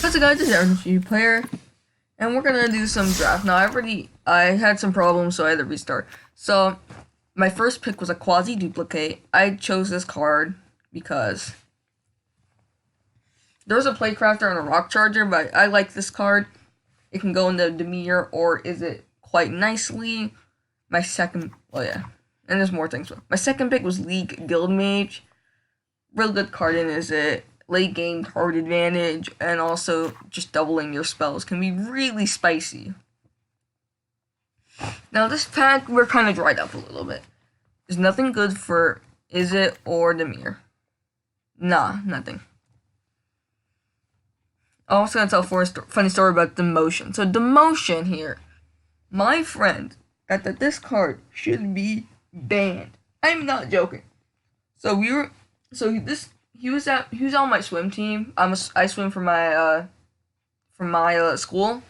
What's up guys, this is RNG player, and we're gonna do some draft. Now I had some problems, so I had to restart. So my first pick was a quasi duplicate. I chose this card because there was a play crafter and a rock charger, but I like this card. It can go into Demir, or is it quite nicely? My second, well yeah, and there's more things. My second pick was League Guild Mage. Real good card in is it. Late game card advantage, and also just doubling your spells can be really spicy. Now this pack, we're kind of dried up a little bit. There's nothing good for Izzet or Demir. Nah, nothing. I'm also gonna tell a funny story about demotion. So demotion here, my friend, that this card should be banned. I'm not joking. He was on my swim team. I swim for my school.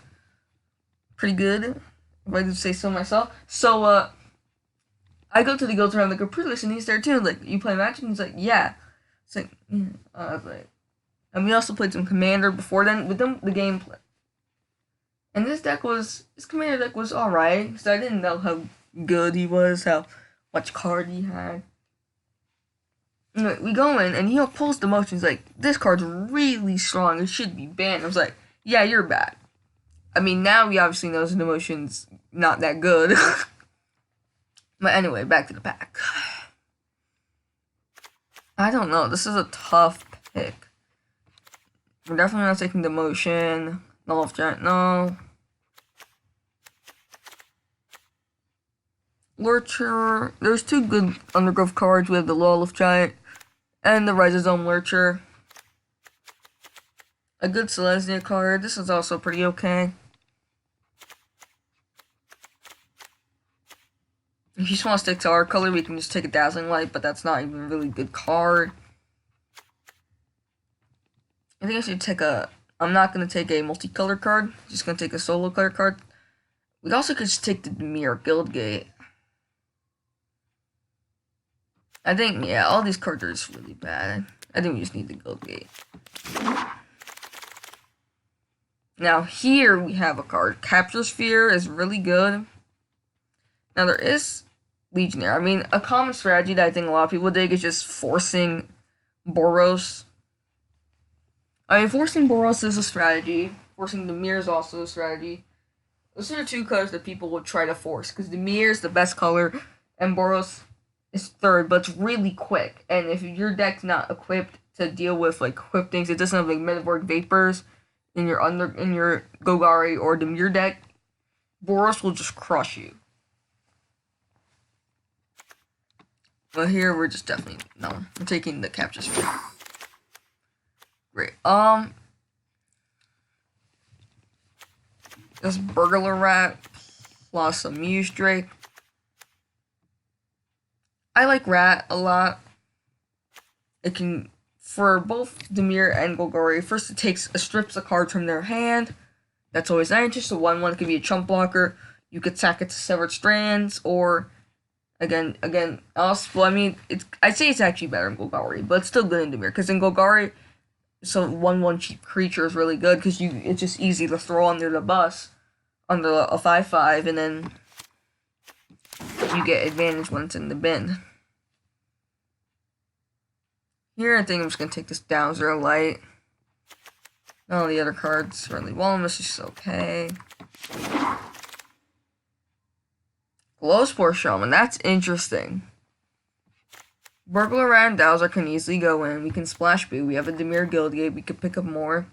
Pretty good, if I do say so myself. So I go to the guild tournament. Like, pretty listen, he's there too. Like, you play Magic? And he's like, yeah. It's like, yeah. I was like, and we also played some Commander before then with them the gameplay. And his Commander deck was alright. So I didn't know how good he was, how much card he had. We go in, and he pulls the motions like, this card's really strong, it should be banned. I was like, yeah, you're bad. I mean, now we obviously know the motion's not that good. But anyway, back to the pack. I don't know, this is a tough pick. We're definitely not taking demotion. Null of Giant, no. Lurcher, there's two good Undergrowth cards. We have the Lull of Giant and the Rhizosome Lurcher. A good Selesnya card. This is also pretty okay. If you just want to stick to our color, we can just take a Dazzling Light, but that's not even a really good card. I think I should take I'm not going to take a multicolor card. I'm just going to take a solo color card. We also could just take the Demir Guildgate. I think, yeah, all these cards are just really bad. I think we just need the Guildgate. Now, here we have a card. Capture Sphere is really good. Now, there is Legionnaire. I mean, a common strategy that I think a lot of people dig is just forcing Boros. I mean, forcing Boros is a strategy. Forcing Demir is also a strategy. Those are the two colors that people would try to force, because Demir is the best color, and Boros is third, but it's really quick. And if your deck's not equipped to deal with like quick things, it doesn't have like Metamorphic Vapors in your Golgari or Demir deck, Boros will just crush you. But here we're just definitely we're taking the Capture Sphere. Great. This Burglar Rat plus a Muse Drake. I like Rat a lot. It can, for both Demir and Golgari, first it strips a card from their hand. That's always nice. Just a 1/1 could be a chump blocker. You could sack it to Severed Strands, or again, also, well, I mean, I'd say it's actually better in Golgari, but it's still good in Demir, because in Golgari, so 1/1 cheap creature is really good, because it's just easy to throw under the bus, under a 5/5, and then you get advantage when it's in the bin. Here, I think I'm just going to take this down 0 light. All the other cards really well. This is okay. Glowspore Shaman, that's interesting. Burglar Rat and Dowser can easily go in. We can splash boo. We have a Demir Guildgate. We could pick up more.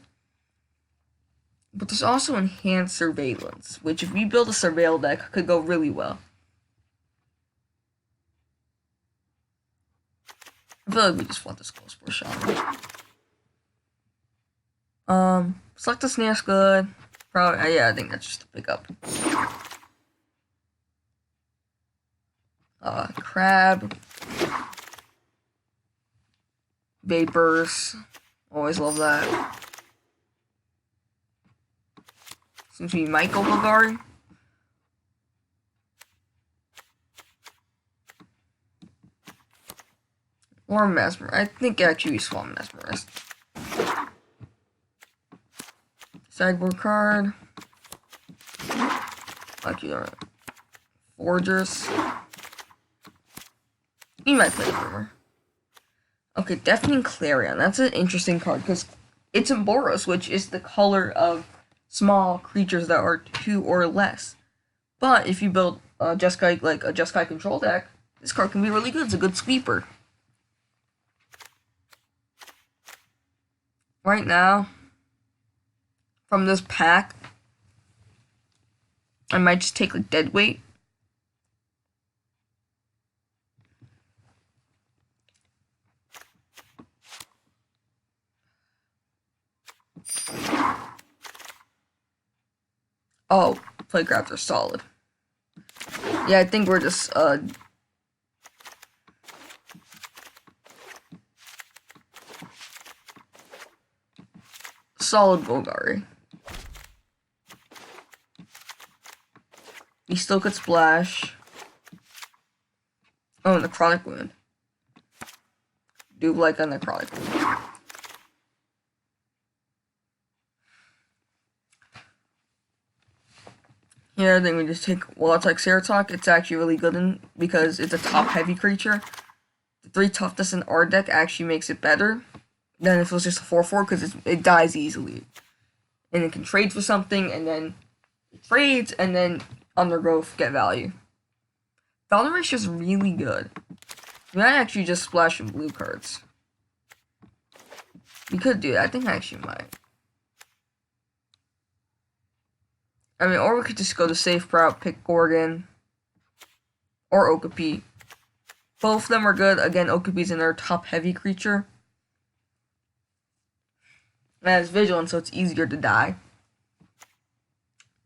But there's also Enhanced Surveillance, which if we build a Surveil deck, could go really well. I feel like we just want this Glowspore Shaman. Select the Snare's good. Probably, yeah, I think that's just a pickup. Crab. Vapors. Always love that. Seems to be Michael Golgari. Or Mesmer. I think actually we swap Mesmerist. Sideboard card. Like your Forgers. You might play Rumor. Okay, Deafening Clarion. That's an interesting card because it's in Boros, which is the color of small creatures that are 2 or less. But if you build a Jeskai, like a Jeskai control deck, this card can be really good. It's a good sweeper. Right now, from this pack, I might just take like Deadweight. Oh, Playcraft are solid. Yeah, I think we're just solid Golgari. He still could splash. Oh, Necrotic Wound. Do like a Necrotic Wound. Here, then we just take, well, it's like Ceratok. It's actually really good because it's a top-heavy creature. The 3 toughness in our deck actually makes it better than if it was just a 4/4 because it dies easily. And it can trade for something, and then it trades, and then Undergrowth get value. Value ratio is really good. We might actually just splash some blue cards. We could do that. I think I actually might. I mean, or we could just go the safe route, pick Gorgon or Okapi. Both of them are good. Again, Okapi's in their top-heavy creature. It has Vigilance, so it's easier to die.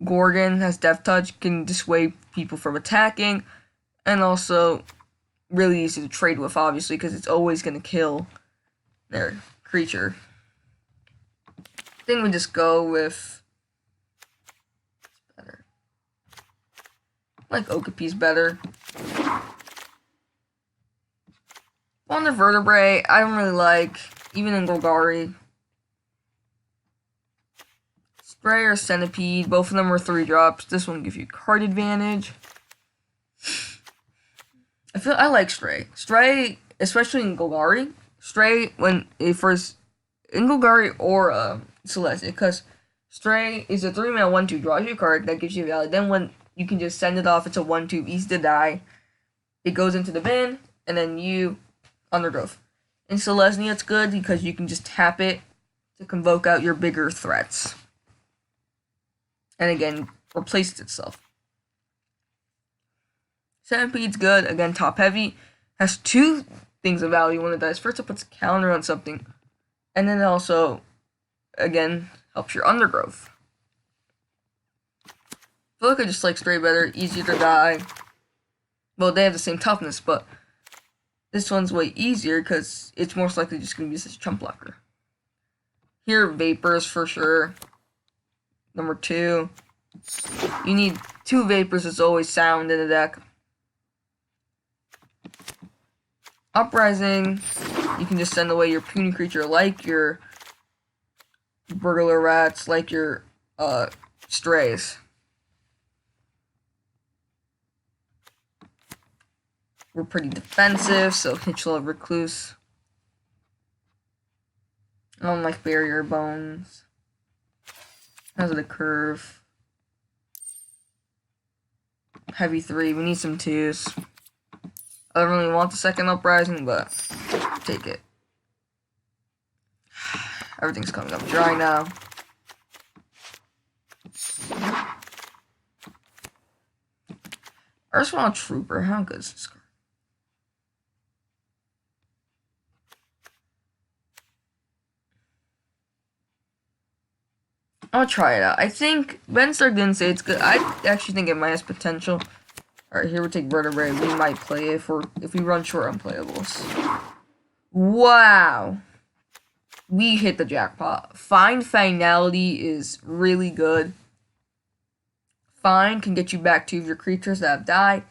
Gorgon has Death Touch, can dissuade people from attacking, and also really easy to trade with, obviously, because it's always going to kill their creature. I think we just go with... better. Like Okapi's better. On the Vertebrae, I don't really like, even in Golgari. Stray or Centipede, both of them are 3 drops. This one gives you card advantage. I like Stray. Stray, especially in Golgari. Stray, when it first, in Golgari or Celestia, because Stray is a 3-mana 1/2, draws you a card, that gives you value. Then when you can just send it off, it's a 1/2, easy to die. It goes into the bin, and then you Undergrowth. In Celestia, it's good because you can just tap it to convoke out your bigger threats. And again, replaces itself. Centipede's good, again, top heavy. Has 2 things of value when it dies. First, it puts a counter on something. And then it also, again, helps your Undergrowth. I feel like I just like Stray better, easier to die. Well, they have the same toughness, but this one's way easier because it's most likely just going to be such a chump blocker. Here, Vapors for sure. Number 2. You need 2 Vapors, it's always sound in the deck. Uprising, you can just send away your puny creature like your Burglar Rats, like your Strays. We're pretty defensive, so Hitchel Recluse. I don't like Barrier Bones. How's the curve? Heavy 3. We need some 2s. I don't really want the second Uprising, but take it. Everything's coming up dry now. I just want a Trooper. How good is this card? I'll try it out. I think Ben Stark didn't say it's good. I actually think it might have potential. Alright, here we take Vertebrae. We might play it if we run short unplayables. Wow. We hit the jackpot. Find Finality is really good. Find can get you back 2 of your creatures that have died.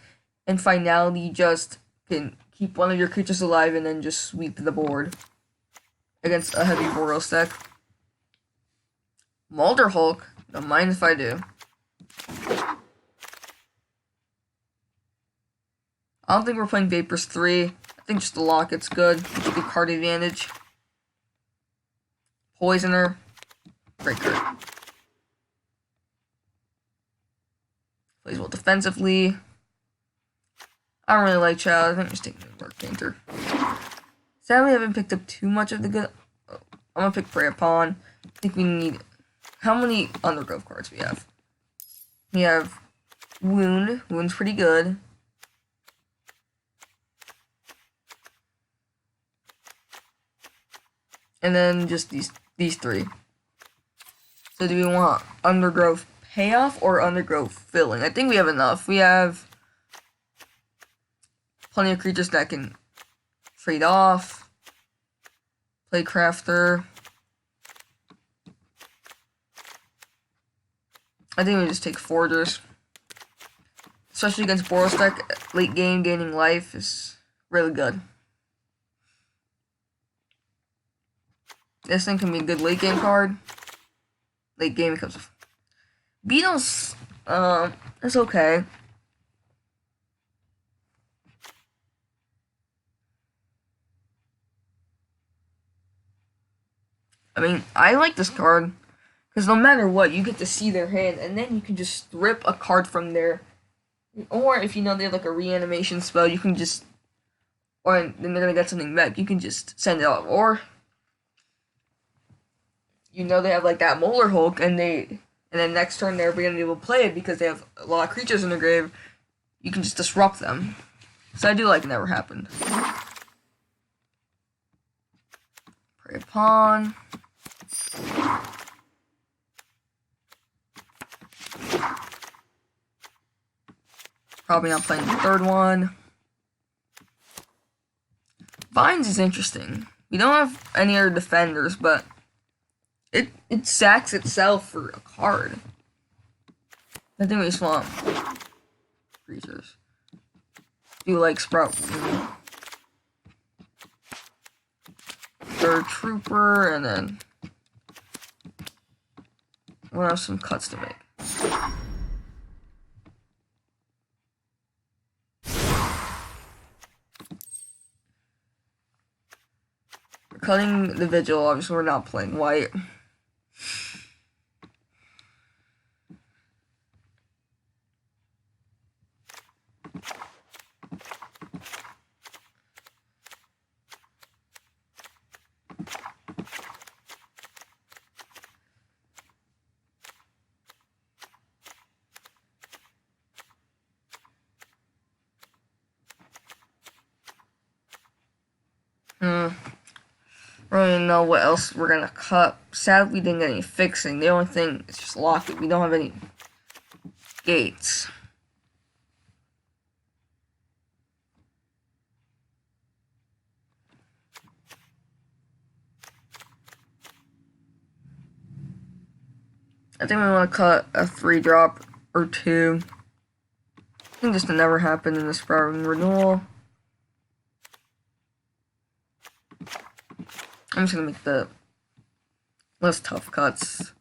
And Finality just can keep one of your creatures alive and then just sweep the board against a heavy Boros deck. Mulder Hulk. Don't mind if I do. I don't think we're playing Vapors 3. I think just the Locket's good. Good card advantage. Poisoner. Great card. Plays well defensively. I don't really like Child. I think I'm just taking the Dark Painter. Sadly, I haven't picked up too much of the good. Oh, I'm gonna pick Prey Upon. I think we need. How many Undergrowth cards we have? We have Wound. Wound's pretty good. And then just these three. So do we want Undergrowth Payoff or Undergrowth Filling? I think we have enough. We have plenty of creatures that can trade off. Play Crafter. I think we just take Forgers. Especially against Boros deck, late game gaining life is really good. This thing can be a good late game card. Late game becomes Beetles, it's okay. I mean, I like this card because no matter what, you get to see their hand, and then you can just rip a card from there. Or if you know they have like a reanimation spell, you can just, or then they're gonna get something back. You can just send it out, or you know they have like that Molar Hulk, and then next turn they're gonna be able to play it because they have a lot of creatures in their grave. You can just disrupt them. So I do like Never Happened. Prey Upon. Probably not playing the third one. Vines is interesting. We don't have any other defenders, but it sacks itself for a card. I think we swamp creatures. Do like Sprout. Third Trooper, and then we'll have some cuts to make. We're cutting the Vigil, obviously we're not playing white. I don't even know what else we're gonna cut. Sadly, we didn't get any fixing. The only thing is just Locket. We don't have any gates. I think we want to cut a 3-drop or 2. I think this will never happen in this Sprouting Renewal. I'm just gonna make the less tough cuts.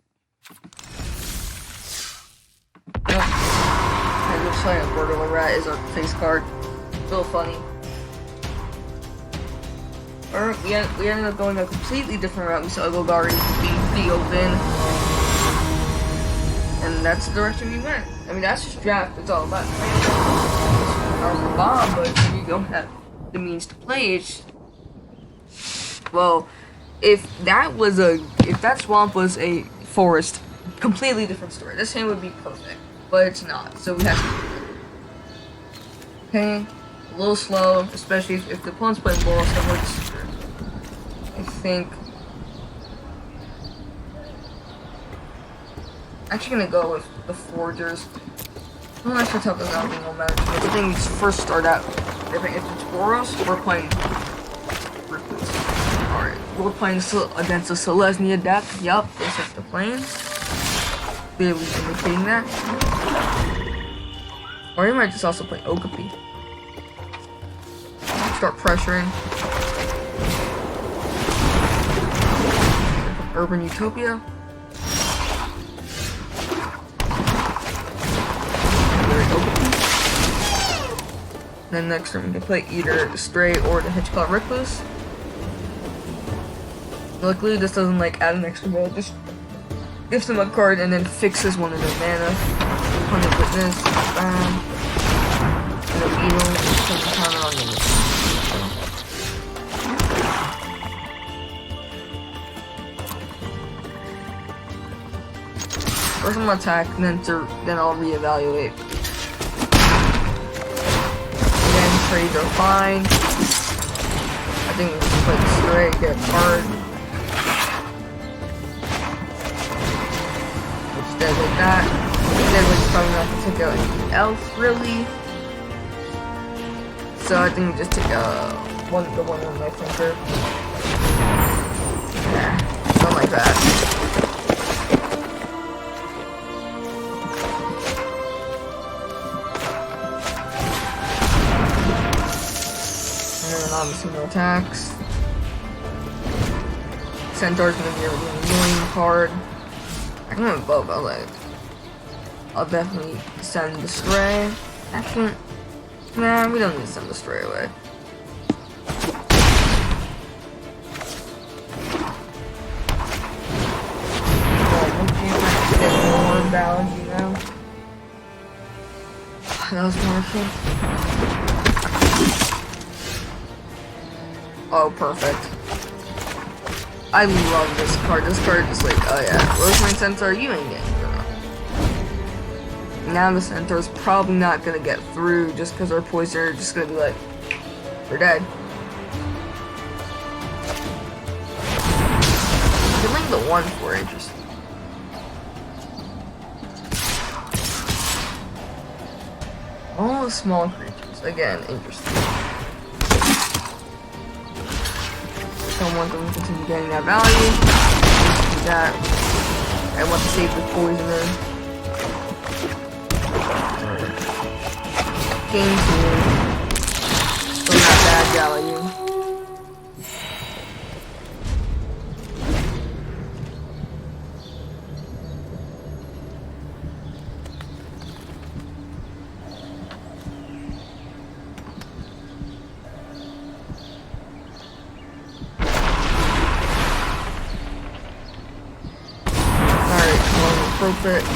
I just playing a Burglar Rat is our face card. A little funny. Or we ended up going a completely different route. We saw Golgari being pretty open. And that's the direction we went. I mean, that's just draft. It's all about bomb, but if you don't have the means to play it, well, if that swamp was a forest, completely different story. This hand would be perfect, but it's not. So we have to okay, a little slow, especially if the opponent's playing Boros, I think actually gonna go with the Forgers. I'm not sure tough I don't think it'll matter too much. I think we first start out. If it's Boros, we're playing Recluse. Alright, we're playing against the Selesnya deck. Yup, they set the planes. Barely indicating that. Or you might just also play Okapi. Start pressuring. Urban Utopia. Then next turn we can play either the Stray or the Hitchcloth Recluse. Luckily this doesn't like add an extra mana, just gives them a card and then fixes one of their mana. 100 Witness, bam. And a Beetle, and counter on the First I'm gonna attack, and then I'll reevaluate. Again, trades are fine. I think we just play the Stray, get a card. Which does like that. Then we're probably not gonna take out anything else, really. So I think we just take the one on my finger. Yeah, something like that. Obviously no attacks. Centaur's gonna be a really annoying card. I can have both, but I'll definitely send the Stray. Actually, nah, we don't need to send the Stray away. Get more balance, you know? That was wonderful. Oh, perfect. I love this card. This card is like, oh yeah, Rosemary Centaur, you ain't getting through. Now the Centaur's probably not gonna get through just because our poison are just gonna be like, we're dead. Killing the 1/4, interesting. All the small creatures, again, interesting. Someone can continue getting that value. Do that. I want to save the poisoner. Game 2. Still not bad value. Perfect.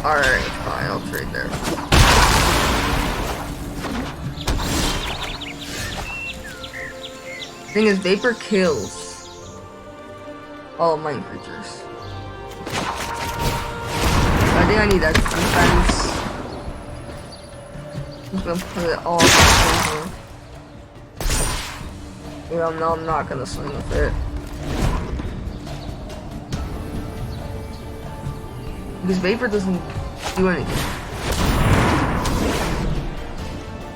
Alright, fine, I'll trade there. Thing is, Vapor kills all of mine creatures. I think I need that defense. I'm just gonna put it all on the yeah, no, I'm not gonna swing with it. Because Vapor doesn't do anything.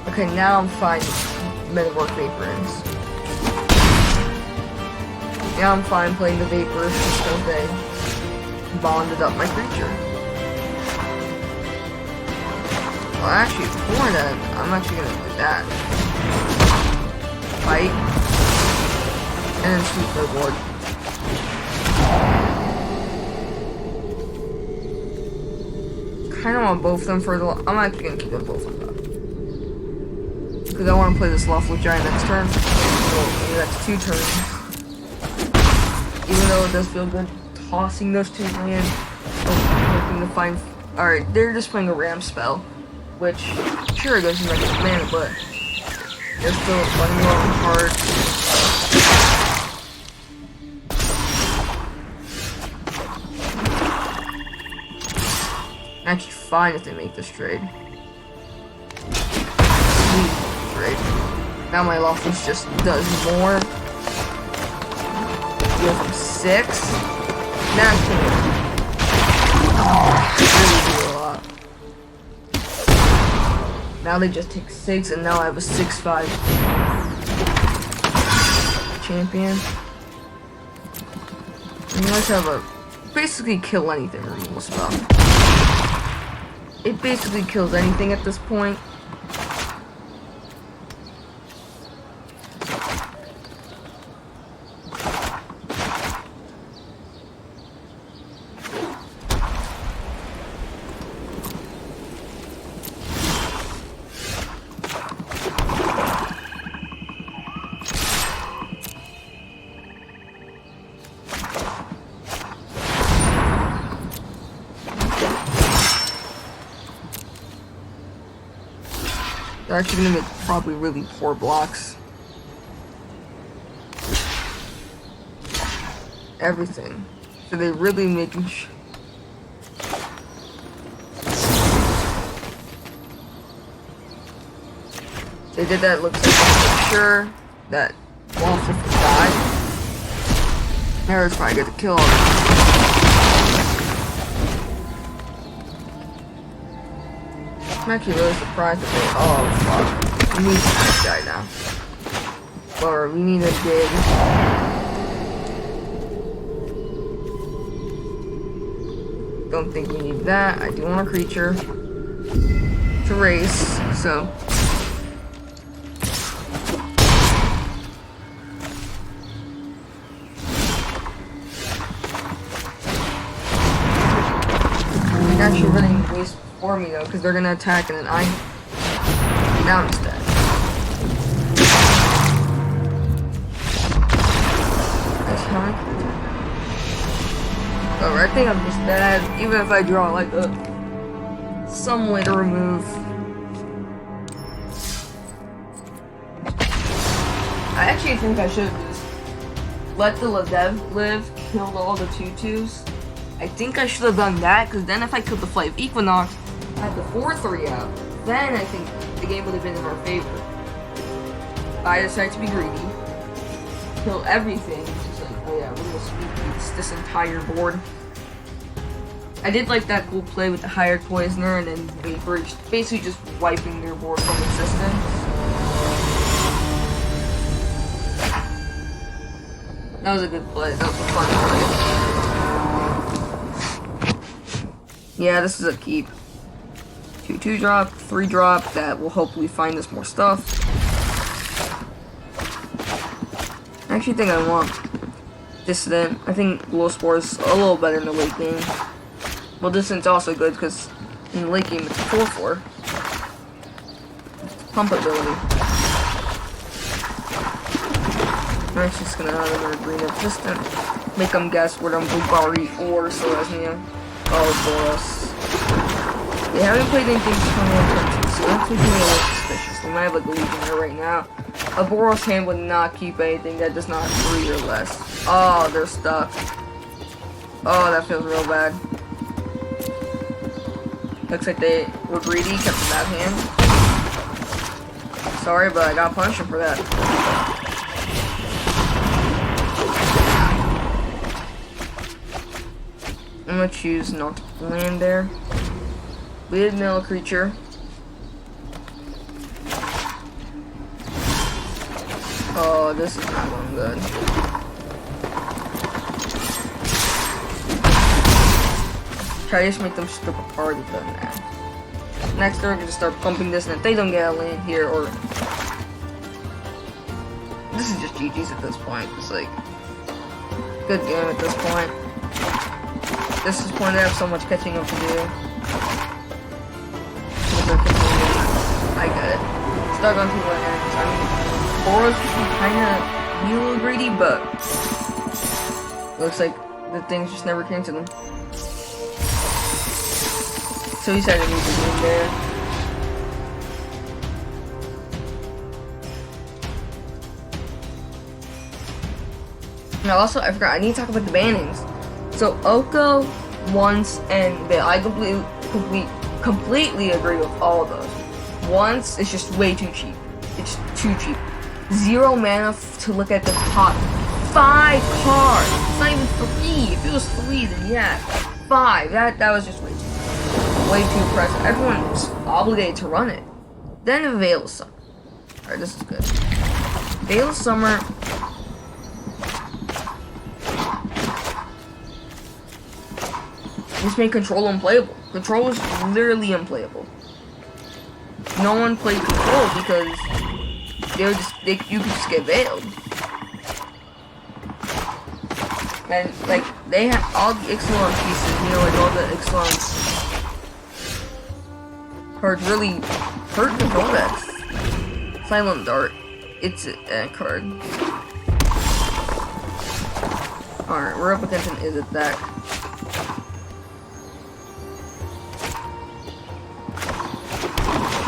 Okay, now I'm fine with Metamorph Vapor ends. Now I'm fine playing the Vapors just because they bonded up my creature. Well, actually, before that, I'm actually gonna do that. Fight. And then sweep their board. Kind of want both of them for the. I'm actually gonna keep them both of them because I want to play this Lawful Giant next turn. So maybe that's 2 turns. Even though it does feel good tossing those 2 land, hoping to find. All right, they're just playing a Ram spell, which sure it goes in like mana, but they're still playing long hard. Actually fine if they make this trade. Sweet trade. Now my Lawful's just does more. Go from 6. Now it's really do a lot. Now they just take 6 and now I have a 6/5 champion. And you guys have a basically kill anything removal spell. It basically kills anything at this point. They're actually gonna make probably really poor blocks. Everything. So they're really making they did that, looks like to make sure that Waffle died. There's probably good to kill him. I'm actually really surprised that they. Oh fuck. We need this guy now. Or we need a dig. Don't think we need that. I do want a creature to race, so. Actually running waste for me though, because they're gonna attack and then now I'm just dead. That's fine. So I think I'm just dead, even if I draw like some way to remove. I actually think I should just let the Ladev live, killed all the 2/2s. I think I should have done that, because then if I killed the Flight of Equinox, I had the 4/3 out, then I think the game would have been in our favor. But I decided to be greedy, kill everything, just like, oh yeah, we're gonna sweep this entire board. I did like that cool play with the Hired Poisoner, and then Vapor, basically just wiping their board from existence. That was a good play, that was a fun play. Yeah, this is a keep. 2/2 drop, 3 drop, that will hopefully find us more stuff. I actually think I want Dissident. I think Glow Spore is a little better in the late game. Well, Dissident's also good because in the late game it's a 4/4. Pump ability. I'm actually just gonna have another green up just to make them guess where I'm Bugari or Selesnya. Oh, Boros. They haven't played anything from the attention, so that's making me a little suspicious. They might have like a Legionnaire right now. A Boros hand would not keep anything that does not 3 or less. Oh, they're stuck. Oh, that feels real bad. Looks like they were greedy, kept a bad hand. Sorry, but I got punished for that. I'm gonna choose not to land there. We did mill a creature. Oh, this is not going good. Try to just make them strip apart with them now. Next, they're gonna start pumping this, and if they don't get a land here, or this is just GG's at this point. It's like good game at this point. This is point they have so much catching up to do. I get it. Stuck on 2 lands. I mean, Boros can kinda be a little greedy, but looks like the things just never came to them. So he decided to move the game there. Now also, I forgot, I need to talk about the bannings. So Oko, Once, and Veil. I completely agree with all of those. Once, it's just way too cheap. It's too cheap. 0 mana to look at the top 5 cards. It's not even 3. If it was 3, then yeah. 5. That was just way too impressive. Everyone's obligated to run it. Then Veil of Summer. Alright, this is good. Veil of Summer. This made Control unplayable. Control is literally unplayable. No one played Control because you could just get veiled. And like they have all the Ixalan pieces, you know, like all the Ixalan cards really hurt Control decks. Silent Dart, it's a card. Alright, we're up against an Izzet deck.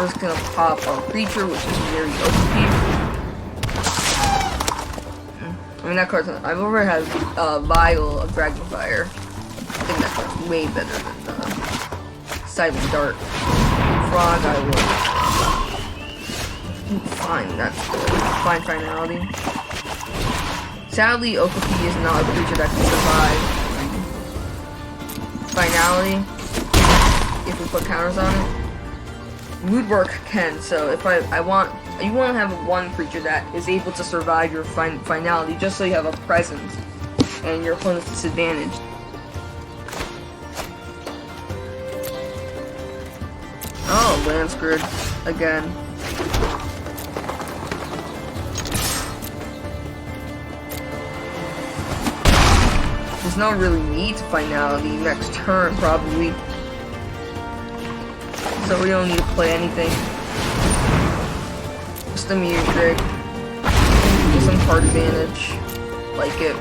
first gonna pop our creature, which is very OP. I mean, that card's not. I've already had Vial of Dragonfire. I think that card's way better than Silent Dart. Frog, I will. Fine, that's good. Fine finality. Sadly, Okapi is not a creature that can survive finality if we put counters on it. Woodwork can, so if you want to have one creature that is able to survive your finality, just so you have a presence and your opponent's disadvantaged. Oh, Lance Grid again. There's no really need to finality next turn, probably. So we don't need to play anything. Just a meteor trick. Get some card advantage. Like it.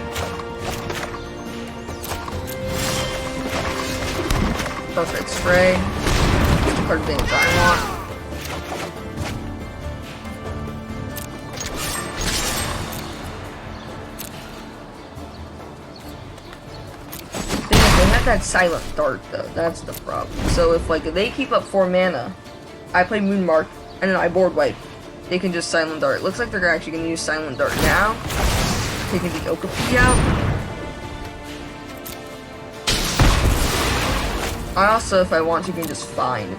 Perfect spray. Just the card advantage I want. That Silent Dart though, that's the problem. So if they keep up 4 mana, I play Moonmark, and then I board wipe, they can just Silent Dart. Looks like they're actually gonna use Silent Dart now, taking the Okapi out. I also, if I want to, can just find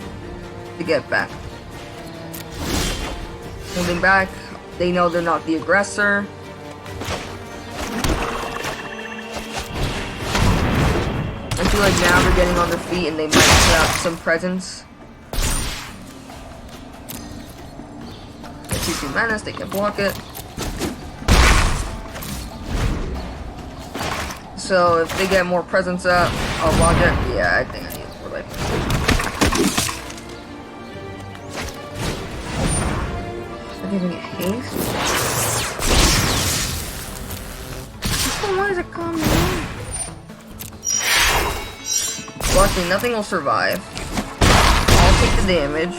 to get back. Moving back, they know they're not the aggressor. I feel like now they're getting on their feet and they might put out some presence. They see 2 menace, they can block it. So if they get more presence up, I'll block it. Yeah, I think I need more life. I think I get haste. Why is it coming in? Luckily, nothing will survive. I'll take the damage.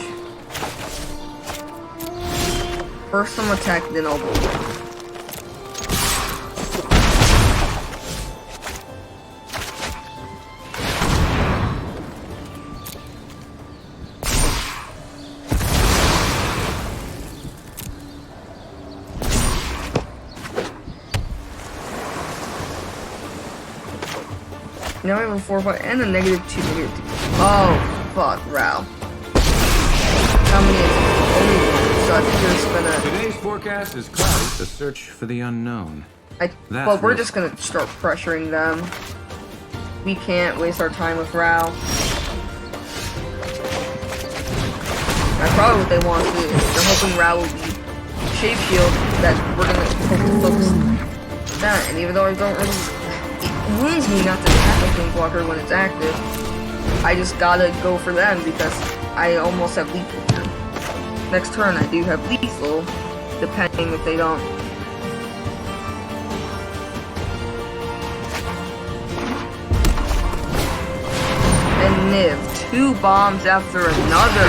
First some attack, then I'll bolt. Now I have a 4-5 and a -2, -2. Oh, fuck, Rao. How many is it? Only one. So I think we're just gonna... Today's forecast is cloudy. The search for the unknown. Well, we're just gonna start pressuring them. We can't waste our time with Rao. That's probably what they want to do. They're hoping Rao will be Shape Shield, that we're gonna focus on that. And even though I don't really... It wounds me not to attack a Planeswalker when it's active. I just gotta go for them because I almost have lethal here. Next turn I do have lethal, depending if they don't. And Niv, 2 bombs after another.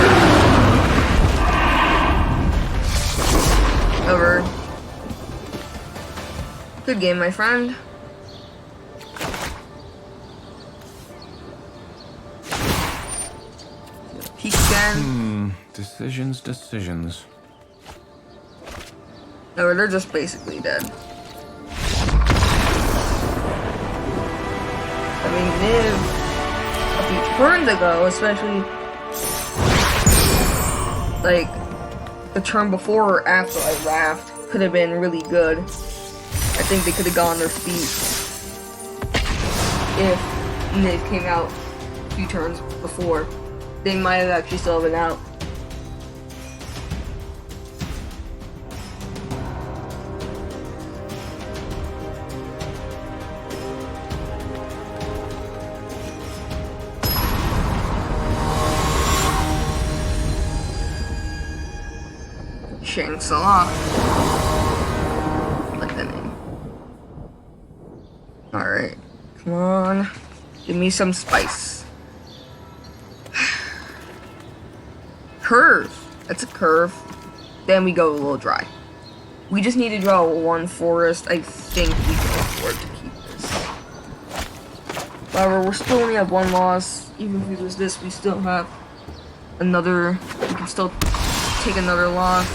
Over. Good game, my friend. Peek again. Decisions. No, they're just basically dead. I mean, Niv, a few turns ago, especially, like, the turn before or after I raft, could have been really good. I think they could have gone on their feet if Niv came out a few turns before. They might have actually still been out. Shanks a lot. Like the name. Alright. Come on. Give me some spice. Curve. It's a curve. Then we go a little dry. We just need to draw one forest. I think we can afford to keep this. However, we're still only have one loss. Even if we lose this, we still have another. We can still take another loss.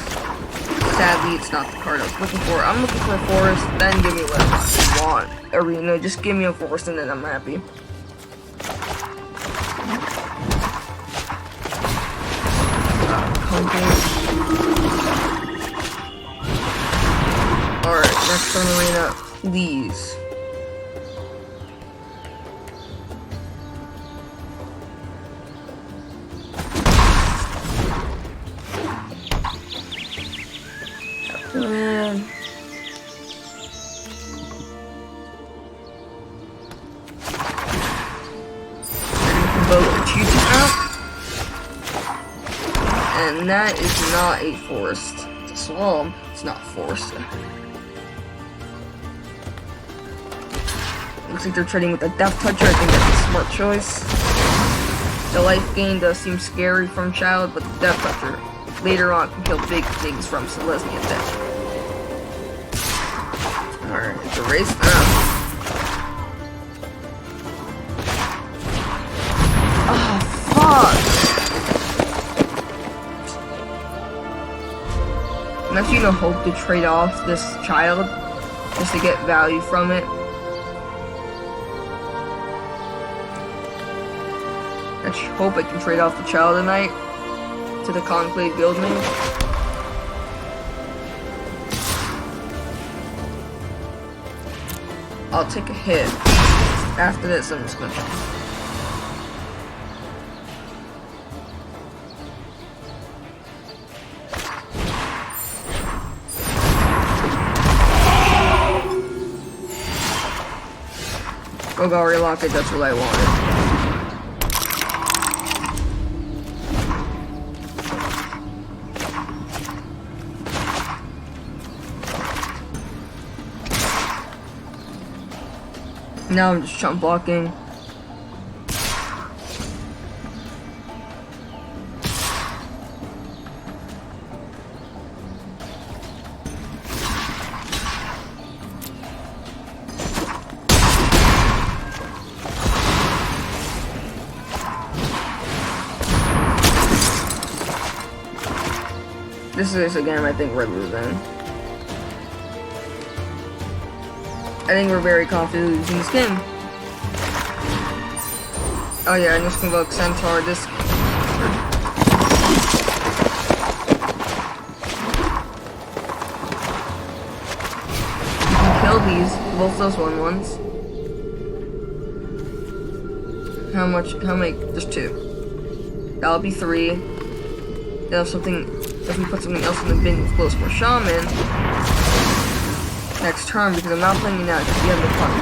Sadly, it's not the card I was looking for. I'm looking for a forest. Then give me what I want. Arena. Just give me a forest, and then I'm happy. Alright, next turn arena, please. And that is not a forest. It's a swamp. It's not a forest. Looks like they're trading with a Death Toucher. I think that's a smart choice. The life gain does seem scary from Child, but the Death Toucher later on can kill big things from Selesnya death. Alright, it's a race now. Oh, fuck! I'm actually gonna hope to trade off this Child just to get value from it. I just hope I can trade off the Child tonight to the Conclave Guildmate. I'll take a hit. After this, I'm just gonna try. Golgari Locket, that's what I wanted. Now I'm just chump blocking. This is a game I think we're losing. I think we're very confident losing this game. Oh yeah, I'm just gonna invoke Centaur. This. You can kill these, both those 1/1s. How much? How many? Just 2. That'll be 3. Then if we put something else in the bin with close for Shaman next turn, because I'm not playing it now because we have the fun.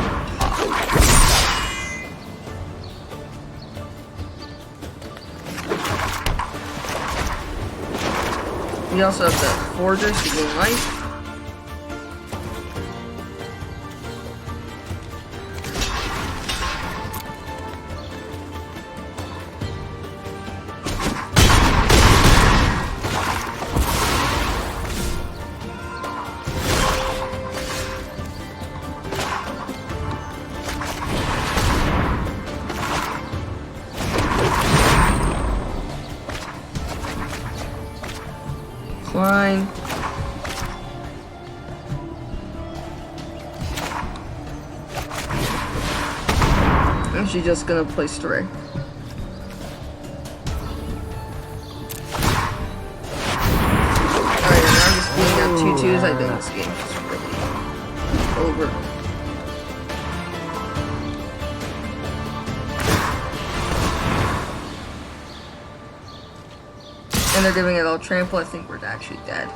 We also have the Forgers to gain life. Fine. I'm actually just gonna play Stray. Alright, and I'm just being at 2-2s. I think this game is really over. And they're giving it all trample. I think we're actually dead.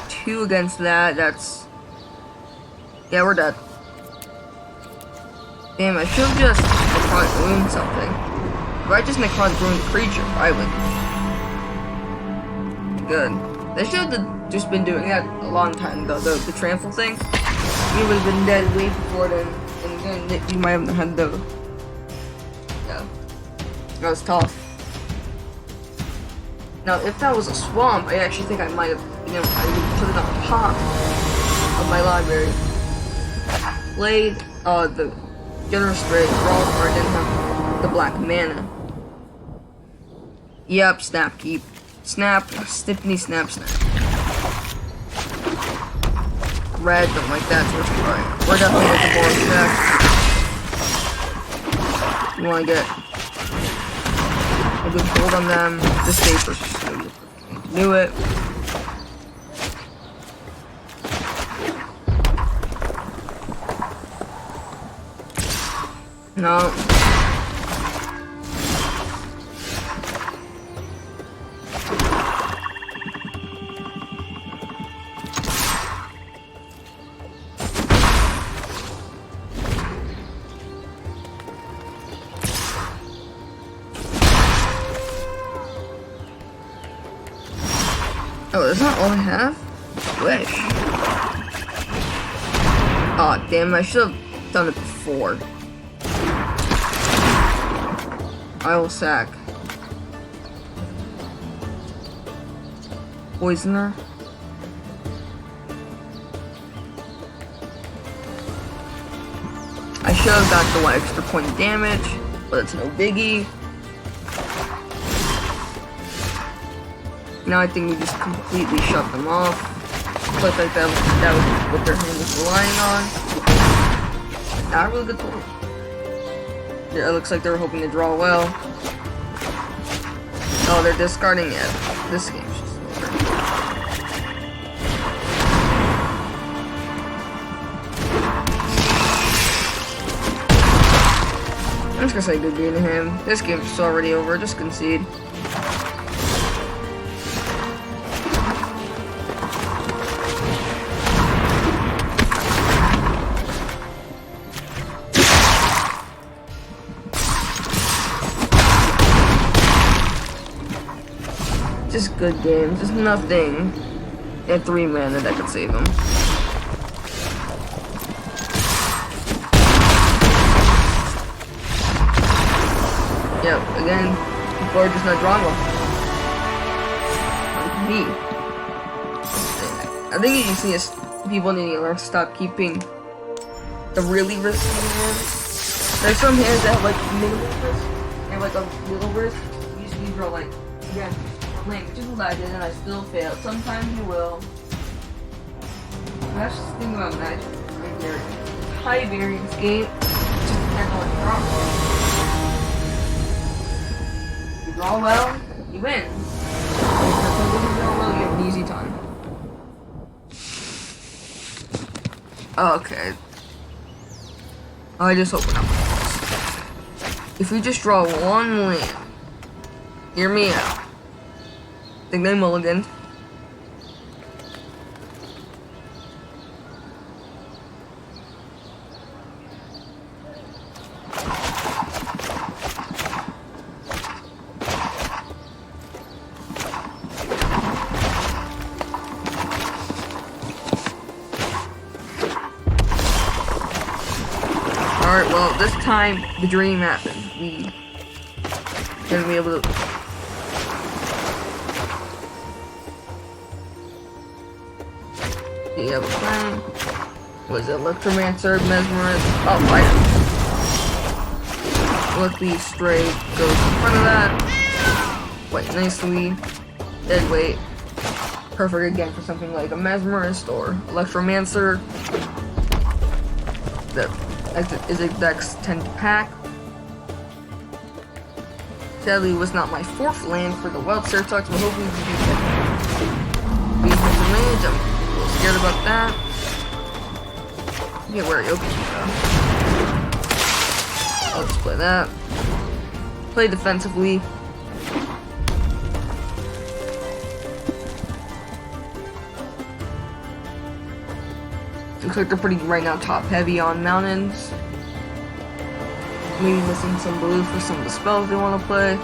Two against that. That's... Yeah, we're dead. Damn, I should have just Necron ruined something. If I just Necron ruined the creature, I would. Good. They should have just been doing that a long time ago, the trample thing. We would have been dead way before then. And then you might have had the... That was tough. Now, if that was a swamp, I actually think I might have, I would put it on top of my library. Played the generous trade brawl card didn't have the black mana. Yep, snap keep. Snap, stiffney, snap, snap. Red, don't like that too much. Alright, we're definitely with the board check. You wanna get a good hold on them. This stays versus knew it. No. Oh, that's not all I have? Wish. Aw, damn, I should have done it before. I will sack. Poisoner. I should have got the 1 extra point damage, but it's no biggie. Now I think we just completely shut them off. But like that was what their hand was relying on. Not a really good tool. Yeah, it looks like they were hoping to draw well. Oh, they're discarding it. This game's just over. I'm just gonna say good game to him. This game's already over. Just concede. Just good games. Just nothing at 3 mana that could save him. Yep, again, people are just not drawing well. Me. I think you just need to, people need to learn to stop keeping the really risky hands. There's some hands that have like minimal risk and like a little risk. You usually draw like, again, Link, which is what I did, and I still failed. Sometimes you will. That's just the thing about Magic right here. It's a high variance game. Just depends on what you draw. If you draw well, you win. If you draw well, you have an easy time. Okay. I just open up this. If we just draw one land, hear me out. Think they mulliganed. Alright, well, this time the dream happened. We gonna be able to. The other thing was Electromancer, Mesmerist. Oh, fire. Luckily, Stray goes in front of that. Quite nicely. Dead weight. Perfect again for something like a Mesmerist or Electromancer. That is a Dex 10 to pack. Sadly, it was not my 4th land for the Wild Ceratox, but hopefully we can beat his range. I'm a little scared about that. Yeah, where are you? I'll just play that. Play defensively. Looks like they're pretty right now top heavy on mountains. Maybe missing some blue for some of the spells they want to play.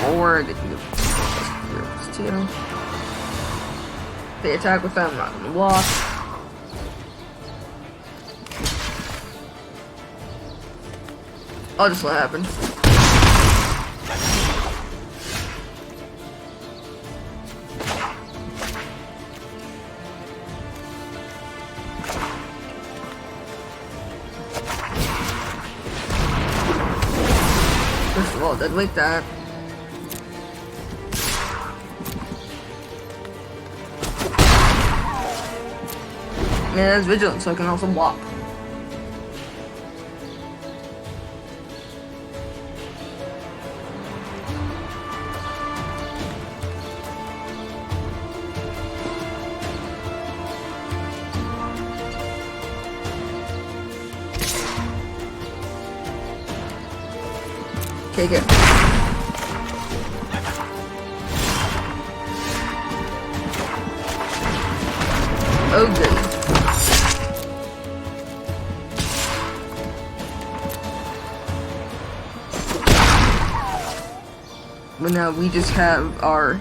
more. They can do +0, +2. They attack with them, I'm not gonna block. I'll just let it happen. First of all, deadweight that. And it has vigilance, so I can also block. Take it. Oh goody. But now we just have our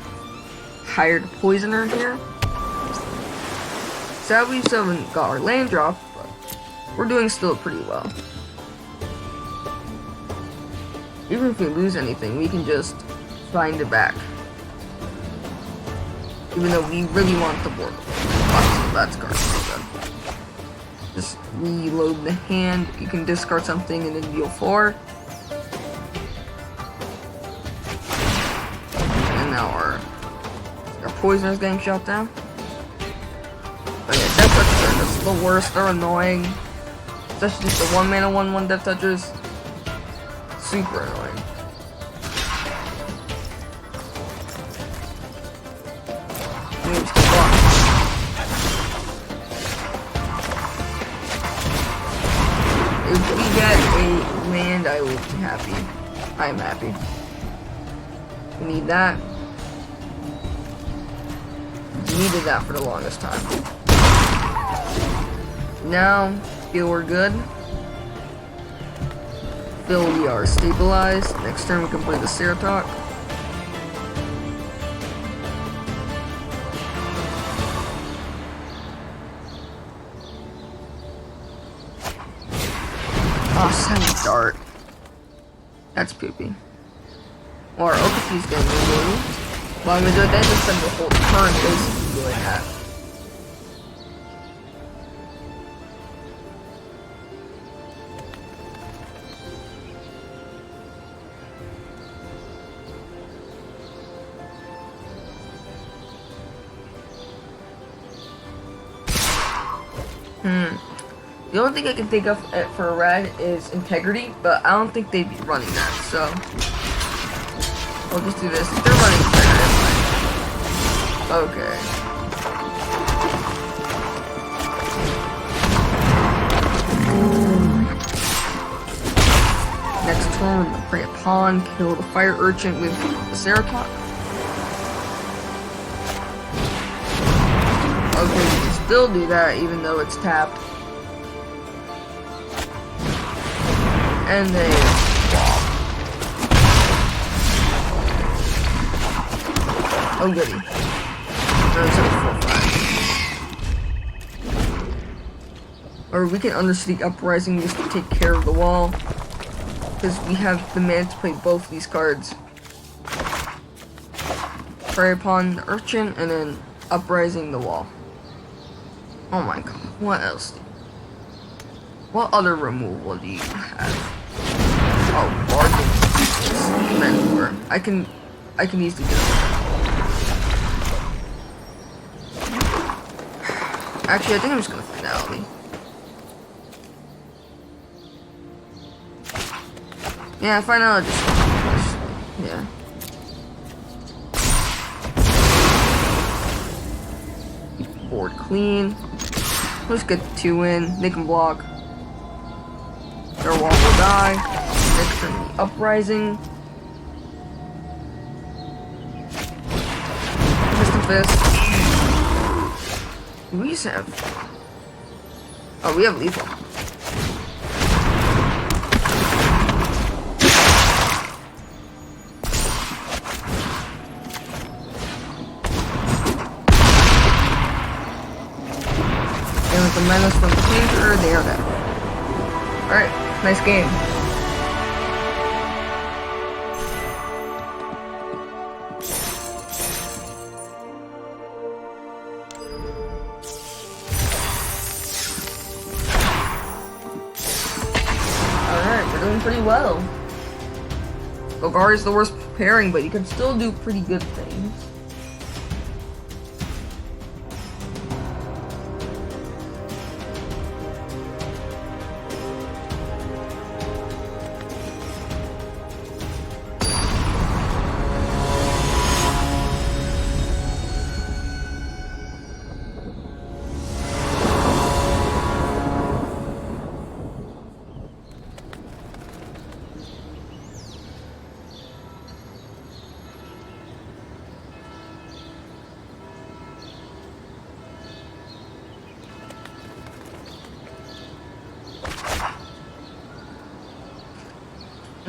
hired poisoner here. Sadly, we still haven't got our land drop, but we're doing still pretty well. Even if we lose anything, we can just find it back. Even though we really want the board. Oh, that's garbage. Just reload the hand. You can discard something and then deal 4. And now our poisoner's getting shot down. But yeah, Death Touchers are just the worst. They're annoying. Especially just the 1-mana 1/1 Death Touchers. Super annoying. Moves to block. If we get a land, I will be happy. I am happy. We need that. We needed that for the longest time. Now, feel we're good. Feel we are stabilized. Next turn we can play the Ceratok. Oh, send dart. That's poopy. Or Okafi's getting removed. Well, I'm gonna do it then, just spend the whole turn basically doing that. The only thing I can think of for a red is integrity, but I don't think they'd be running that, so I'll just do this. If they're running integrity, okay. Next turn, prey upon, kill the fire urchin with the Ceratok. Okay, we can still do that even though it's tapped. And they flop. Oh goody. That's a 4/5. Or we can Undercity Uprising just to take care of the wall. Because we have the mana to play both these cards. Prey upon the urchin and then Uprising the wall. Oh my god, what else? What other removal do you have? Oh, bargain. Mentor. I can easily do it. Actually, I think I'm just gonna Finality. Yeah, Finality just yeah. Keep the board clean. Let's get the 2 in. They can block. Their wall will die. Next turn, the Uprising. Piston Fist. We just have. Oh, we have lethal. the menace from the painter, they are dead. Alright, nice game. Alright, we're doing pretty well. Golgari is the worst pairing, but you can still do pretty good things.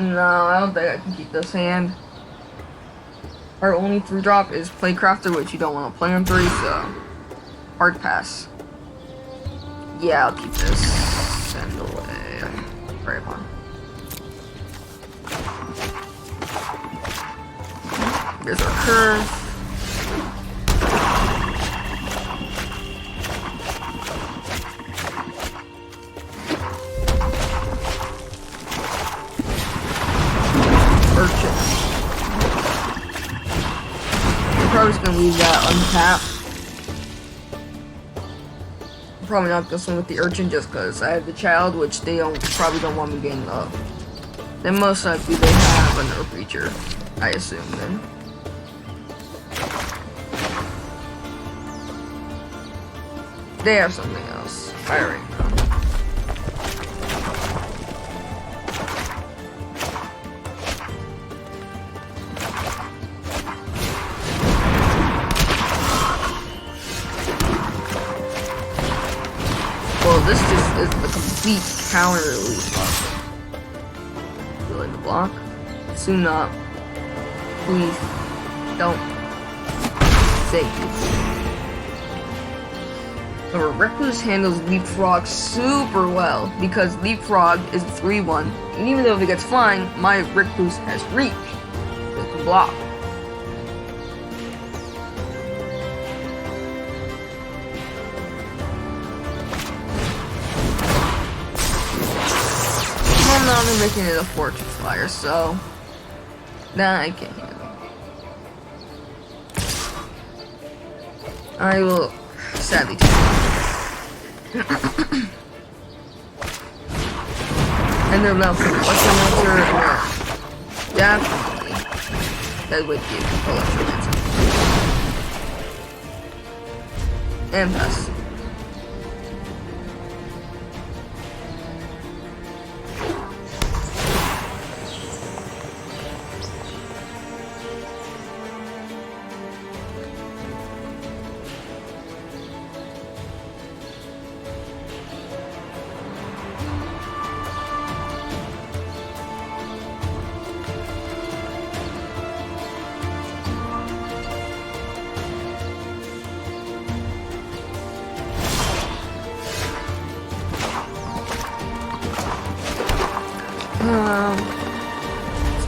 No, I don't think I can keep this hand. Our only 3-drop is Playcrafter, which you don't want to play on 3, so hard pass. Yeah, I'll keep this. Send away. Right upon. There's our curve. I'm just gonna leave that untapped. I'm probably not gonna swing with the urchin just because I have the child, which they probably don't want me getting up. Then most likely they have an earth creature, I assume then. They have something else. I already know. Well, this just is the complete counter release button. Willing to block? Soon up. Please. Don't. Thank you. Remember, Recluse handles Leapfrog super well because Leapfrog is a 3-1. And even though if it gets flying, my Recluse has reach. So it can block. I'm only making it a fortune flyer, so that I can handle. I will sadly take it. And they're not for Electromancer, definitely that would be Electromancer. And pass.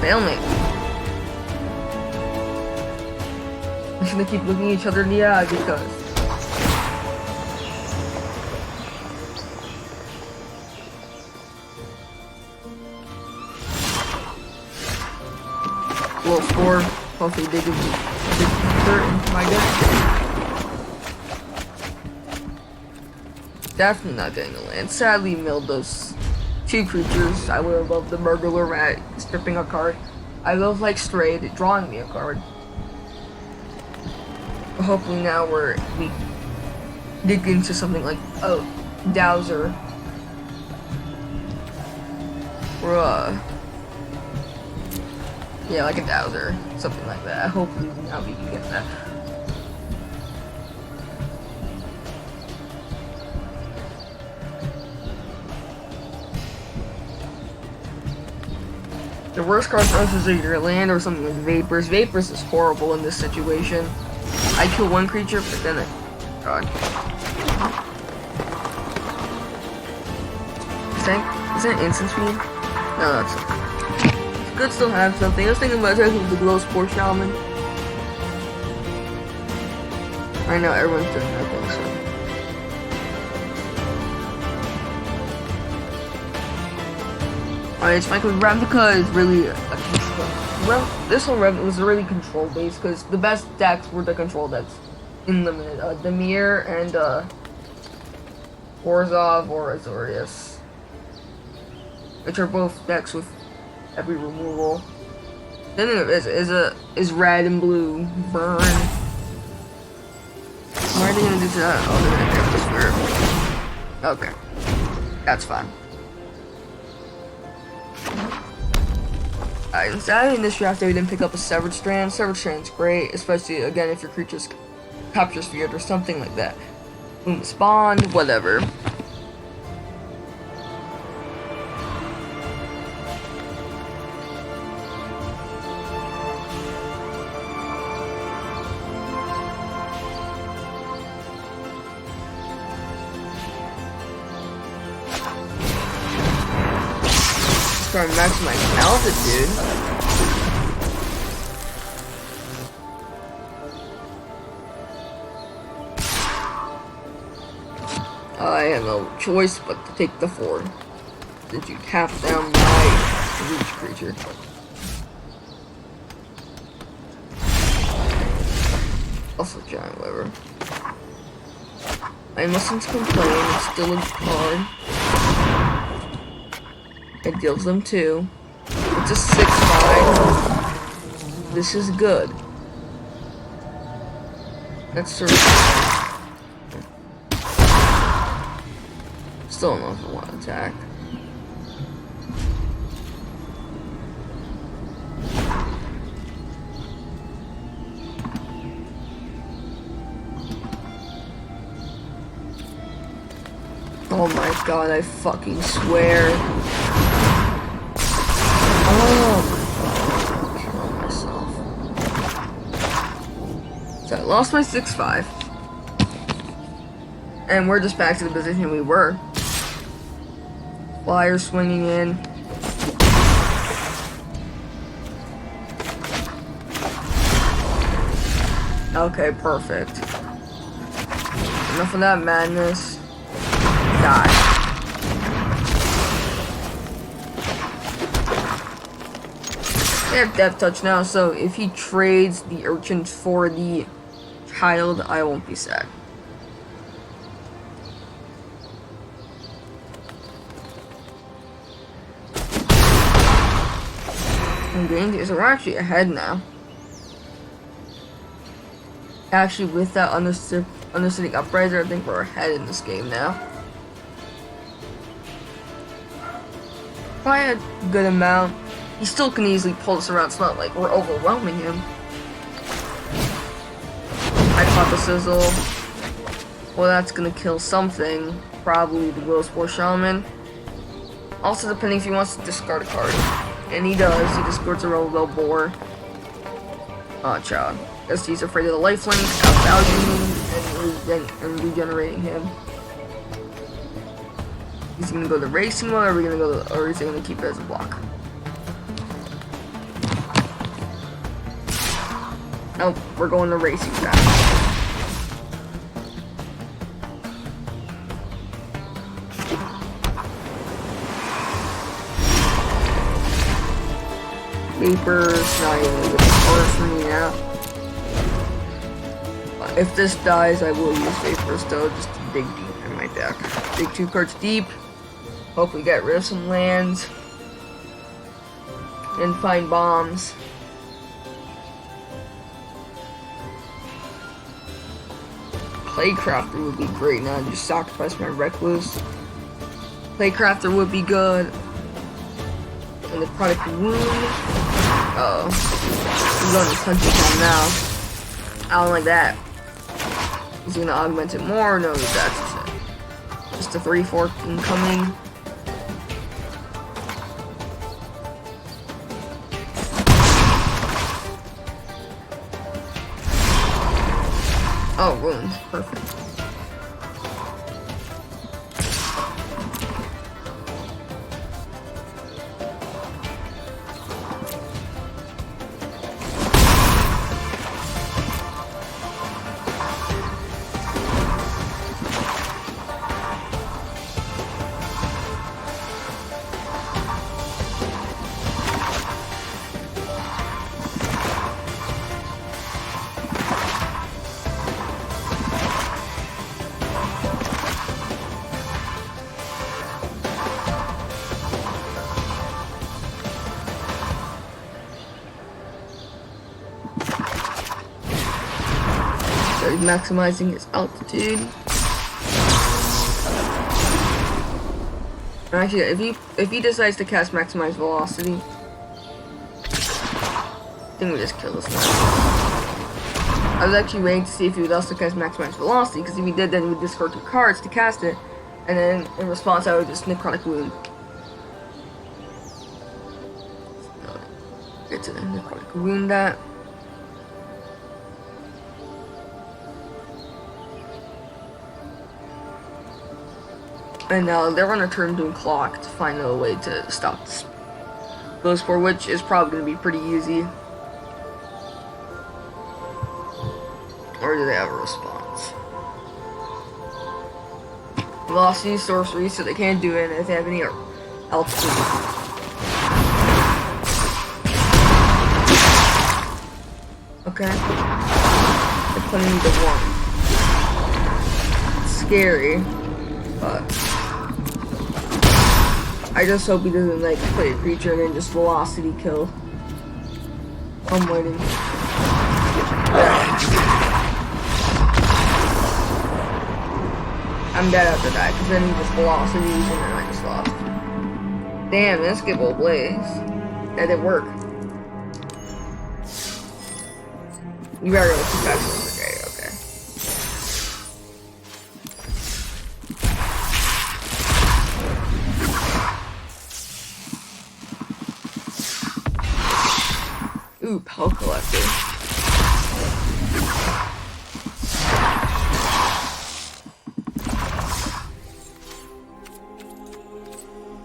Stalemate. I'm just gonna keep looking at each other in the eye because we'll score. Hopefully they give me into my deck. Definitely not getting a land. Sadly milled those 2 creatures. I would have loved the Murgler Rat stripping a card. I love like Strayed drawing me a card. But hopefully now we dig into something like Dowser. Or yeah, like a Dowser. Something like that. Hopefully now we can get that. The worst card for us is either land or something like Vapors. Vapors is horrible in this situation. I kill 1 creature, but then God. is that instant speed? No, that's it's good to still have something. I was thinking about taking the glow spore shaman. Right now everyone's doing that thing, so. Alright, it's like Ravnica is really a control. This whole Ravnica was really control based because the best decks were the control decks in limited. Demir and Orzhov or Azorius, which are both decks with every removal. Then is red and blue burn. What are they gonna do to that? Oh, they're gonna grab this weird. Okay, that's fine. Instead in this draft, we didn't pick up a Severed Strand. Severed Strand's great, especially again if your creatures capture sphere or something like that. Boom, spawn, whatever. Try and maximize altitude. I have no choice but to take the 4. Did you tap down my reach creature? Also giant weaver. I mustn't complain, it's still a card. It deals them 2. It's a 6/5. This is good. That's sort of still don't know if I want to attack. Oh my god, I fucking swear. Oh my god, I'm killing myself. So I lost my 6/5. And we're just back to the position we were. Flyer swinging in. Okay, perfect. Enough of that madness. Die. They have Death Touch now, so if he trades the urchin for the child, I won't be sad. So we're actually ahead now. Actually, with that undersitting upriser, I think we're ahead in this game now. By a good amount. He still can easily pull us around. It's not like we're overwhelming him. I caught the sizzle. Well, that's gonna kill something. Probably the Will Spore Shaman. Also, depending if he wants to discard a card. And he does. He discards a Robo Boar. Oh, child. Guess he's afraid of the lifelink, outvaluing and regenerating him. He's gonna go the racing mode, or are we gonna go or is he gonna keep it as a block? Nope, we're going the racing track. Vapor's not even a good card for me now. If this dies, I will use Vapors though, just to dig deep in my deck. Dig 2 cards deep. Hope we get rid of some lands. And find bombs. Playcrafter would be great now. Just sacrifice my Recluse. Playcrafter would be good. And the product wound. Uh oh. He's going to punch it down now. I don't like that. Is he gonna augment it more? No, that's just it. Just a 3/4 incoming. Oh, ruins. Perfect. he's maximizing his altitude. Actually, if he decides to cast maximize velocity, I think we just kill this one. I was actually waiting to see if he would also cast maximize velocity, because if he did, then he would discard 2 cards to cast it, and then in response I would just necrotic wound. Get to necrotic wound that. And now they're on a turn doing clock to find a way to stop this Glowspore, which is probably going to be pretty easy. Or do they have a response? Velocity, sorcery, so they can't do it if they have any altitude. Okay. They're putting me to 1. It's scary, but I just hope he doesn't like play a creature and then just velocity kill. I'm waiting. I'm dead after that, because then he just velocities and then I just lost. Damn, let's get both Blaze. That didn't work. You better go with 2 packs. Okay. Ooh, Pell Collector.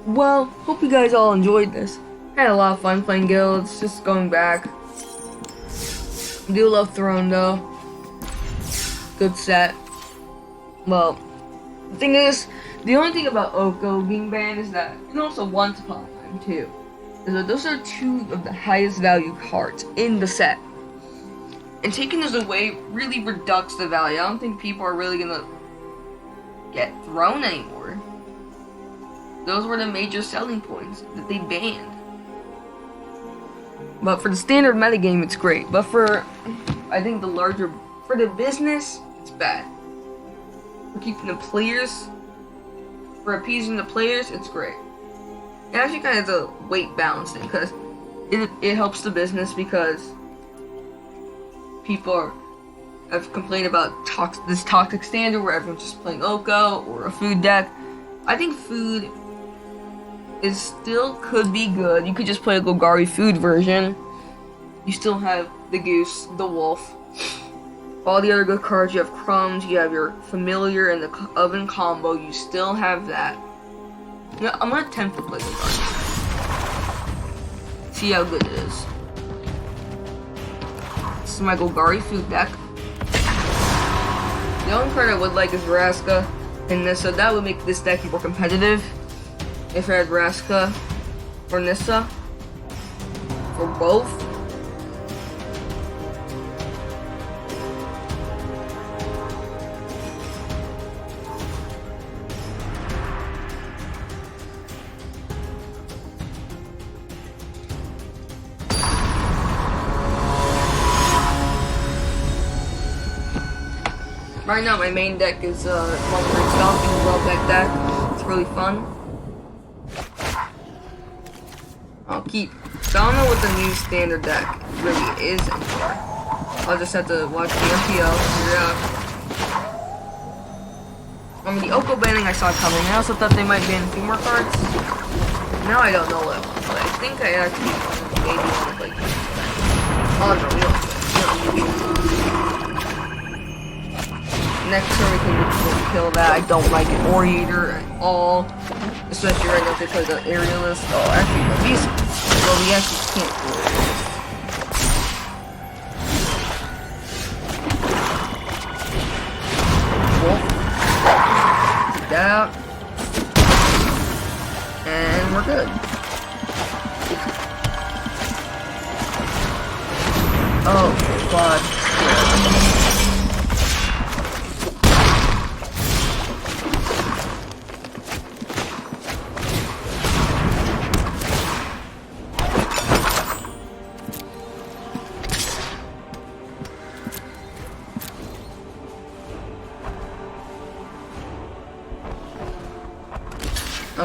Well, hope you guys all enjoyed this. Had a lot of fun playing guilds, just going back. I do love Throne though. Good set. Well, the thing is, the only thing about Oko being banned is that, and also Once Upon a Time too, is that those are 2 of the highest value cards in the set. And taking those away really reduces the value. I don't think people are really gonna get Throne anymore. Those were the major selling points that they banned. But for the standard metagame, it's great. But for, I think for the business, it's bad. For keeping the players, for appeasing the players, it's great. It actually kind of is a weight balancing, because it helps the business, because people have complained about this toxic standard where everyone's just playing Oko or a food deck. I think food still could be good. You could just play a Golgari food version. You still have the Goose, the Wolf, all the other good cards. You have Crumbs, you have your Familiar and the Oven combo. You still have that. Yeah, I'm gonna attempt to play Golgari. See how good it is. This is my Golgari food deck. The only card I would like is Vraska and Nissa. That would make this deck more competitive. If I had Vraska or Nissa for both. Right now my main deck is Wandering Stalking, well deck deck. It's really fun. So I don't know what the new standard deck really is anymore. I'll just have to watch the MPO and figure it out. I mean, the Oko banning I saw coming. I also thought they might ban a few more cards. Now I don't know what I want to play. I think I actually maybe want to play. Oh no, we don't play. Next turn we can kill that. I don't like an Orator at all. Especially right now if they play the Aerialist. Oh, actually, no, well, we actually can't do it. Wolf. Get that out. And we're good. Oh, God.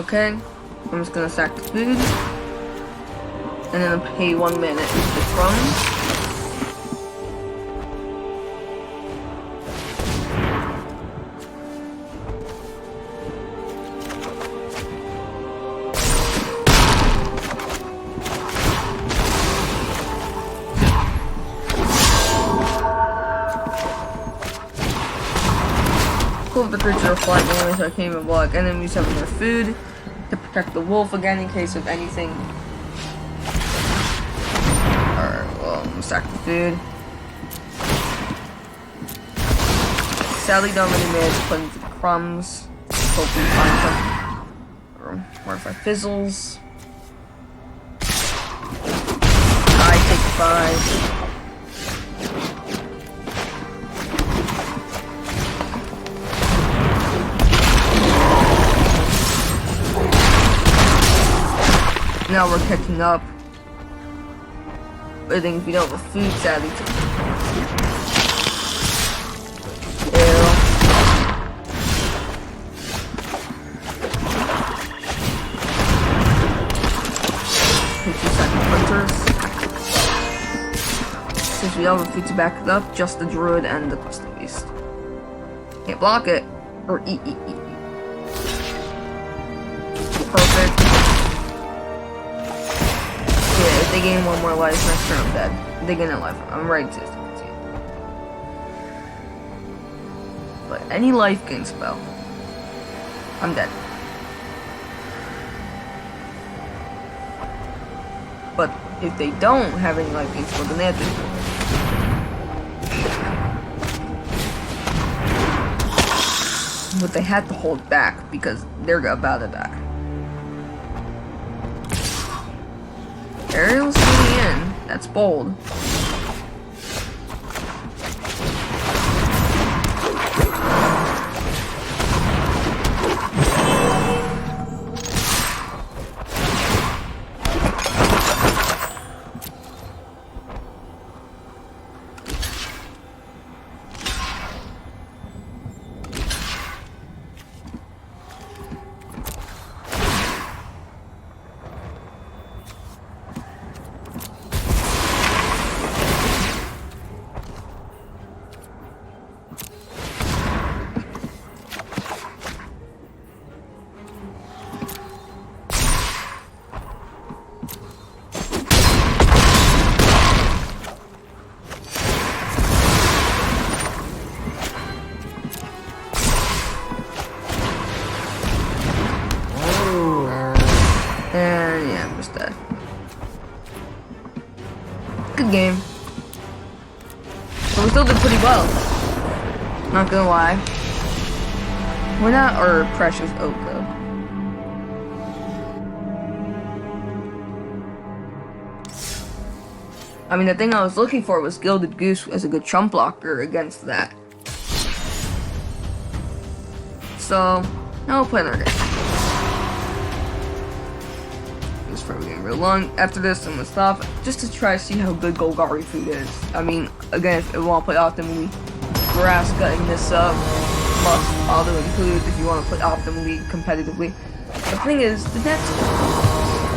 Okay, I'm just gonna stack the food. And then pay 1 minute with the crumbs. Cool if the creatures are flying away so I can't even block. Enemies having their food to protect the wolf again in case of anything. Alright, well, I'm gonna stack the food. Sadly, don't really manage to put into the crumbs. Hopefully find some. Or if I fizzles. I take 5. Now we're catching up. I think if we don't have food, sadly. Ew. 50-second hunters. Since we don't have food to back it up, just the druid and the custom beast. Can't block it. Or eat. Perfect. Yeah, if they gain 1 more life, next turn I'm dead. If they gain a life, I'm right to see. But any life gain spell, I'm dead. But if they don't have any life gain spell, then they have to. But they had to hold back because they're about to die. Ariel's coming in. That's bold. And yeah, I'm just dead. Good game. But we still did pretty well. Not gonna lie. We're not our precious oak though. I mean, the thing I was looking for was Gilded Goose as a good chump blocker against that. So, now we'll play another game. This is probably getting real long. After this, I'm gonna stop just to try to see how good Golgari food is. I mean, again, if you want to play optimally, grass cutting this up must auto include if you want to play optimally competitively. The thing is, the decks,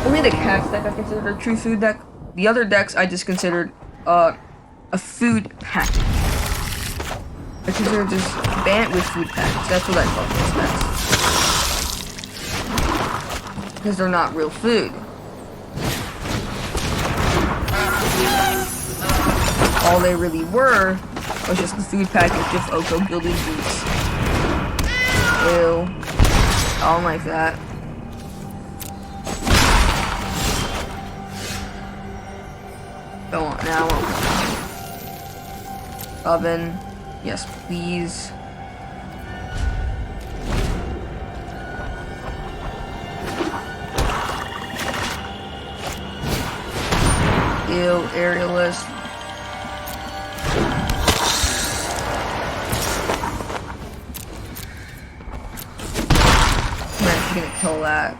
only the cats deck I consider a true food deck. The other decks I just considered a food package. I consider just Bant with food package. That's what I call those decks. Because they're not real food. All they really were was just the food package of Oko Gilded Goose. Ew. I don't like that. Go on now. Oven. Yes, please. Ew, aerialist. I'm actually gonna kill that.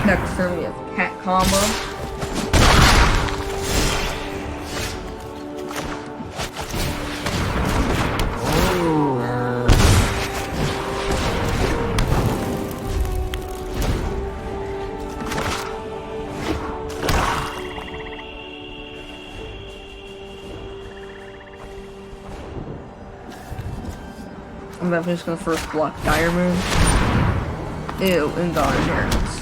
Next turn we have cat combo. I'm definitely just gonna first block Dire Moon. Ew, and God Inheritance.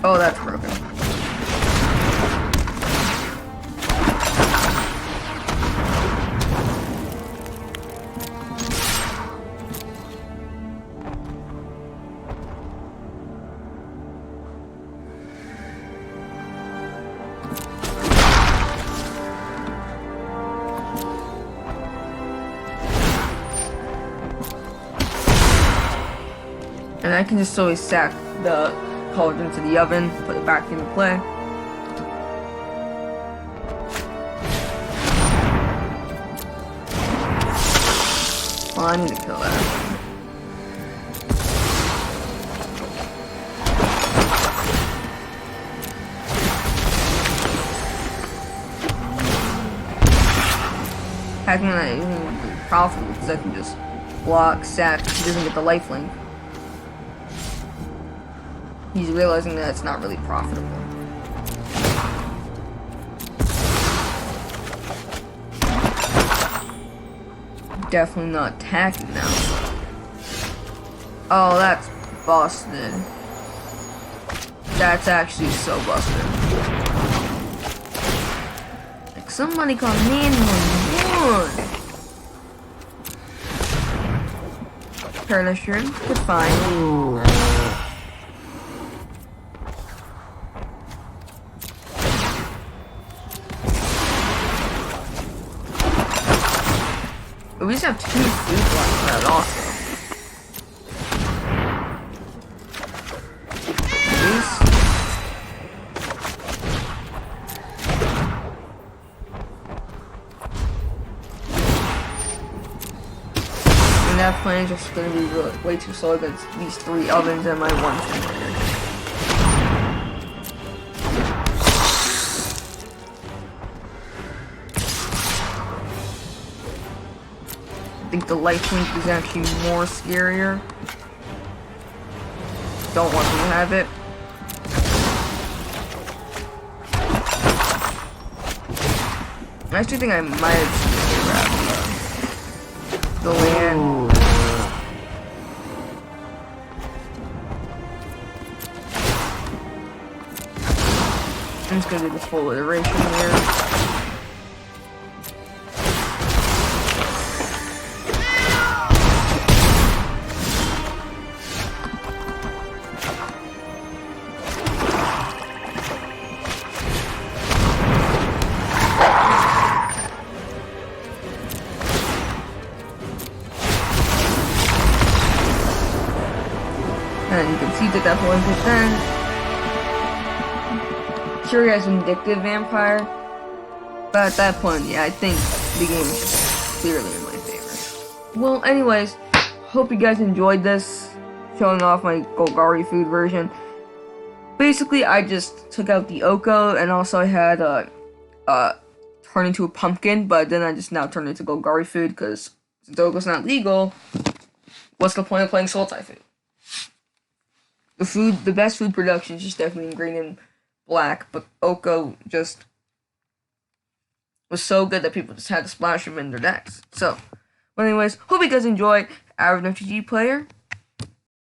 Oh, that's broken. And I can just always sack the cauldron to the oven, put it back into play. Well, I need to kill that. Hacking that isn't really profitable because I can just block, sack, he doesn't get the lifelink. He's realizing that it's not really profitable. Definitely not attacking now. Oh, that's busted. That's actually so busted. Like, somebody call 911. Perisher, it's fine. We just have 2 food blocks for that also. And that plan is just gonna be really, way too slow against these 3 ovens and my 1 generator. I think the lifelink is actually more scarier. Don't want them to have it. I actually think I might have grabbed the land. I'm just gonna do the full iteration here. And you can see that 1%. Sure, he has Vindictive Vampire, but at that point, yeah, I think the game is just clearly in my favor. Well, anyways, hope you guys enjoyed this, showing off my Golgari food version. Basically, I just took out the Oko, and also I had turn into a pumpkin, but then I just now turned into Golgari food, because since Oko's not legal, what's the point of playing Sultai food? The best food production is just definitely in green and black, but Oko just was so good that people just had to splash them in their decks. So, but anyways, hope you guys enjoyed. Average MTG player,